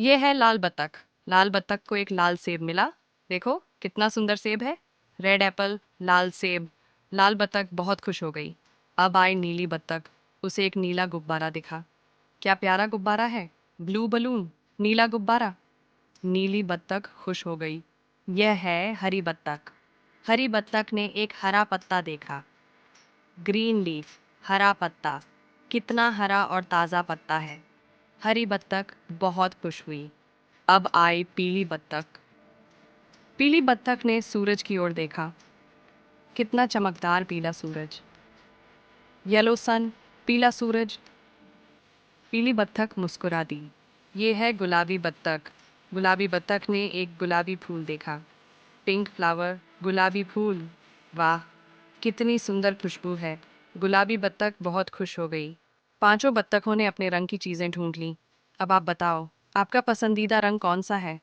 ये है लाल बतख। लाल बतख को एक लाल सेब मिला। देखो कितना सुंदर सेब है। रेड एप्पल, लाल सेब। लाल बतख बहुत खुश हो गई। अब आई नीली बतख। उसे एक नीला गुब्बारा दिखा। क्या प्यारा गुब्बारा है। ब्लू बलून, नीला गुब्बारा। नीली बत्तख खुश हो गई। यह है हरी बत्तख। हरी बत्तख ने एक हरा पत्ता देखा। ग्रीन लीफ, हरा पत्ता। कितना हरा और ताज़ा पत्ता है। हरी बत्तख बहुत खुश हुई। अब आई पीली बत्तख। पीली बत्तख ने सूरज की ओर देखा। कितना चमकदार पीला सूरज। येलो सन, पीला सूरज। पीली बत्तख मुस्कुरा दी। ये है गुलाबी बत्तख। गुलाबी बत्तख ने एक गुलाबी फूल देखा। पिंक फ्लावर, गुलाबी फूल। वाह, कितनी सुंदर खुशबू है। गुलाबी बत्तख बहुत खुश हो गई। पांचों बत्तखों ने अपने रंग की चीजें ढूंढ ली। अब आप बताओ, आपका पसंदीदा रंग कौन सा है।